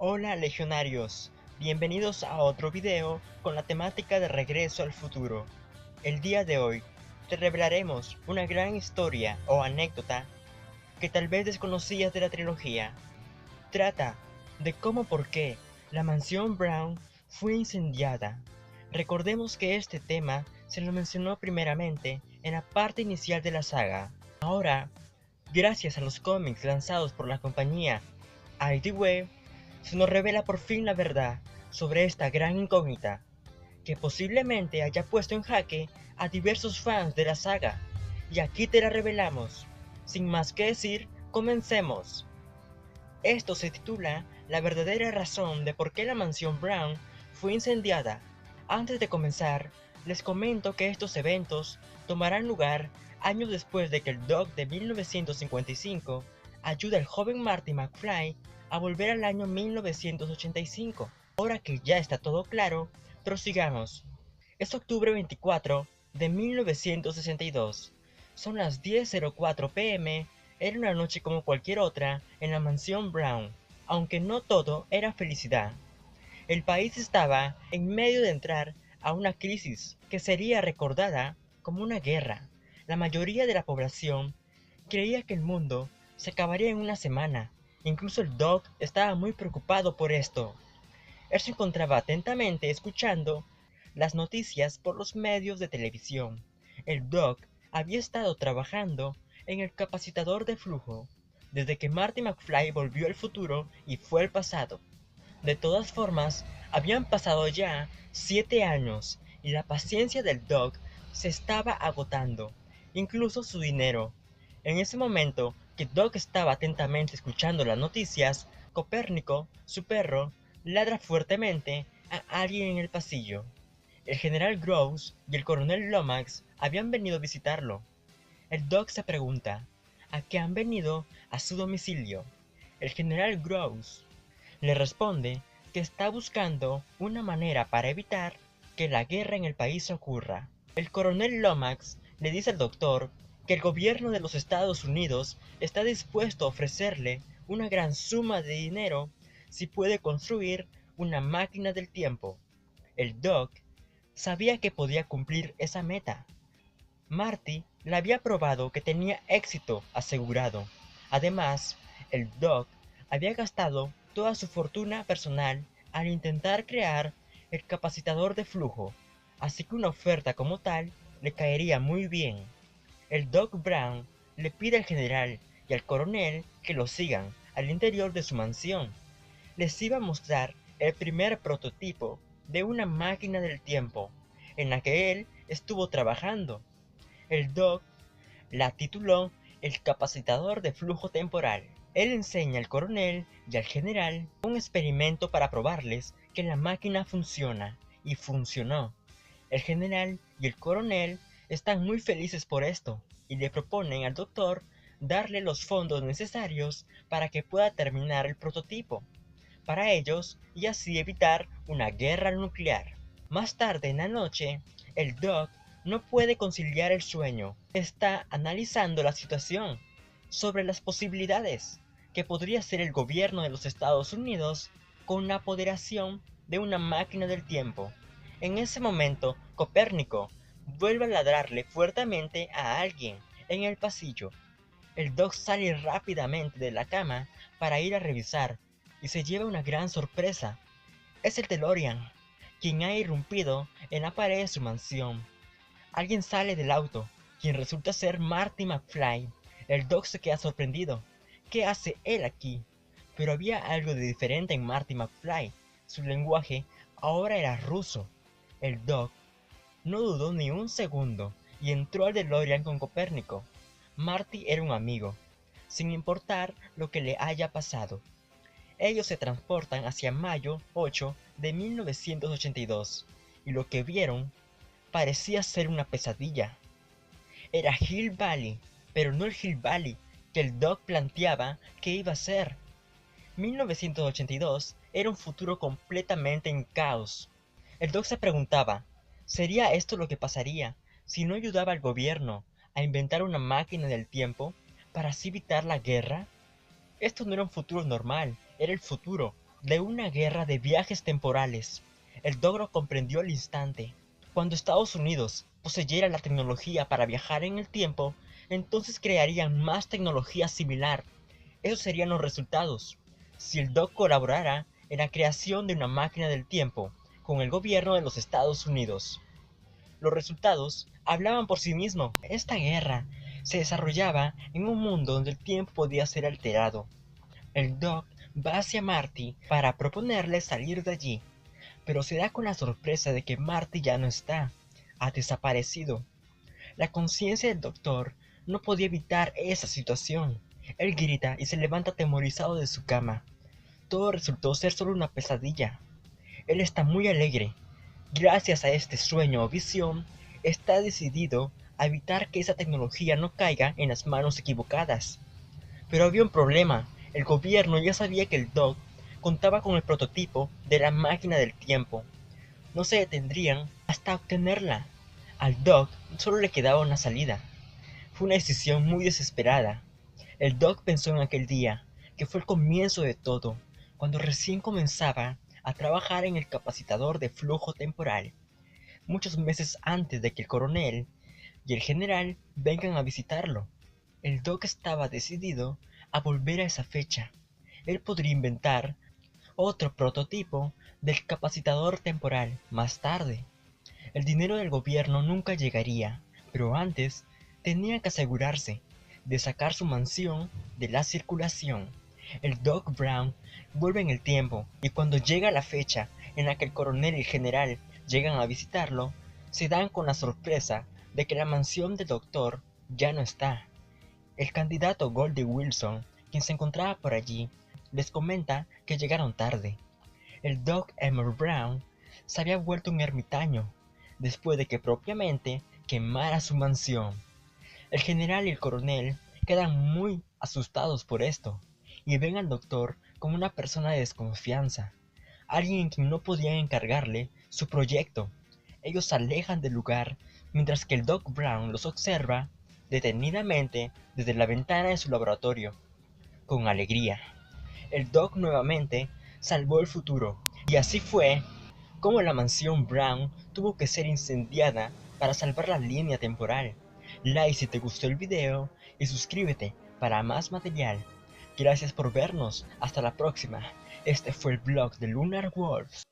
Hola legionarios, bienvenidos a otro video con la temática de Regreso al Futuro. El día de hoy te revelaremos una gran historia o anécdota que tal vez desconocías de la trilogía. Trata de cómo por qué la mansión Brown fue incendiada. Recordemos que este tema se lo mencionó primeramente en la parte inicial de la saga. Ahora, gracias a los cómics lanzados por la compañía IDW, se nos revela por fin la verdad sobre esta gran incógnita, que posiblemente haya puesto en jaque a diversos fans de la saga, y aquí te la revelamos. Sin más que decir, comencemos. Esto se titula La verdadera razón de por qué la mansión Brown fue incendiada. Antes de comenzar, les comento que estos eventos tomarán lugar años después de que el Doc de 1955 ayude al joven Marty McFly a volver al año 1985. Ahora que ya está todo claro, prosigamos. Es octubre 24 de 1962. Son las 10:04 pm. Era una noche como cualquier otra en la mansión Brown, aunque no todo era felicidad. El país estaba en medio de entrar a una crisis que sería recordada como una guerra. La mayoría de la población creía que el mundo se acabaría en una semana. Incluso el Doc estaba muy preocupado por esto. Él se encontraba atentamente escuchando las noticias por los medios de televisión. El Doc había estado trabajando en el capacitador de flujo desde que Marty McFly volvió al futuro y fue al pasado. De todas formas, habían pasado ya 7 años y la paciencia del Doc se estaba agotando, incluso su dinero. En ese momento que Doc estaba atentamente escuchando las noticias, Copérnico, su perro, ladra fuertemente a alguien en el pasillo. El general Groves y el coronel Lomax habían venido a visitarlo. El Doc se pregunta, ¿a qué han venido a su domicilio? El general Groves le responde que está buscando una manera para evitar que la guerra en el país ocurra. El coronel Lomax le dice al doctor que el gobierno de los Estados Unidos está dispuesto a ofrecerle una gran suma de dinero si puede construir una máquina del tiempo. El Doc sabía que podía cumplir esa meta. Marty le había probado que tenía éxito asegurado. Además, el Doc había gastado toda su fortuna personal al intentar crear el capacitador de flujo, así que una oferta como tal le caería muy bien. El Doc Brown le pide al general y al coronel que lo sigan al interior de su mansión. Les iba a mostrar el primer prototipo de una máquina del tiempo, en la que él estuvo trabajando. El Doc la tituló el capacitador de flujo temporal. Él enseña al coronel y al general un experimento para probarles que la máquina funciona, y funcionó. El general y el coronel están muy felices por esto, y le proponen al doctor darle los fondos necesarios para que pueda terminar el prototipo para ellos y así evitar una guerra nuclear. Más tarde en la noche, el Doc no puede conciliar el sueño. Está analizando la situación sobre las posibilidades que podría ser el gobierno de los Estados Unidos con la apoderación de una máquina del tiempo. En ese momento, Copérnico vuelve a ladrarle fuertemente a alguien en el pasillo. El Doc sale rápidamente de la cama para ir a revisar y se lleva una gran sorpresa. Es el DeLorean, quien ha irrumpido en la pared de su mansión. Alguien sale del auto, quien resulta ser Marty McFly. El Doc se queda sorprendido. ¿Qué hace él aquí? Pero había algo de diferente en Marty McFly. Su lenguaje ahora era ruso. El Doc no dudó ni un segundo y entró al DeLorean con Copérnico. Marty era un amigo, sin importar lo que le haya pasado. Ellos se transportan hacia mayo 8 de 1982, y lo que vieron parecía ser una pesadilla. Era Hill Valley, pero no el Hill Valley que el Doc planteaba que iba a ser. 1982 era un futuro completamente en caos. El Doc se preguntaba, ¿sería esto lo que pasaría si no ayudaba al gobierno a inventar una máquina del tiempo para así evitar la guerra? Esto no era un futuro normal, era el futuro de una guerra de viajes temporales. El Doc lo comprendió al instante. Cuando Estados Unidos poseyera la tecnología para viajar en el tiempo, entonces crearían más tecnología similar. Esos serían los resultados. Si el Doc colaborara en la creación de una máquina del tiempo con el gobierno de los Estados Unidos. Los resultados hablaban por sí mismos. Esta guerra se desarrollaba en un mundo donde el tiempo podía ser alterado. El Doc va hacia Marty para proponerle salir de allí, pero se da con la sorpresa de que Marty ya no está, ha desaparecido. La conciencia del doctor no podía evitar esa situación. Él grita y se levanta atemorizado de su cama. Todo resultó ser solo una pesadilla. Él está muy alegre. Gracias a este sueño o visión, está decidido a evitar que esa tecnología no caiga en las manos equivocadas. Pero había un problema. El gobierno ya sabía que el Doc contaba con el prototipo de la máquina del tiempo. No se detendrían hasta obtenerla. Al Doc solo le quedaba una salida. Fue una decisión muy desesperada. El Doc pensó en aquel día, que fue el comienzo de todo, cuando recién comenzaba a trabajar en el capacitador de flujo temporal, muchos meses antes de que el coronel y el general vengan a visitarlo. El Doc estaba decidido a volver a esa fecha. Él podría inventar otro prototipo del capacitador temporal más tarde. El dinero del gobierno nunca llegaría, pero antes tenía que asegurarse de sacar su mansión de la circulación. El Doc Brown vuelve en el tiempo y cuando llega la fecha en la que el coronel y el general llegan a visitarlo, se dan con la sorpresa de que la mansión del doctor ya no está. El candidato Goldie Wilson, quien se encontraba por allí, les comenta que llegaron tarde. El Doc Elmer Brown se había vuelto un ermitaño después de que propiamente quemara su mansión. El general y el coronel quedan muy asustados por esto y ven al doctor como una persona de desconfianza, alguien en quien no podían encargarle su proyecto. Ellos se alejan del lugar mientras que el Doc Brown los observa detenidamente desde la ventana de su laboratorio. Con alegría, el Doc nuevamente salvó el futuro, y así fue como la mansión Brown tuvo que ser incendiada para salvar la línea temporal. Like si te gustó el video y suscríbete para más material. Gracias por vernos, hasta la próxima. Este fue el blog de Lunar Wolves.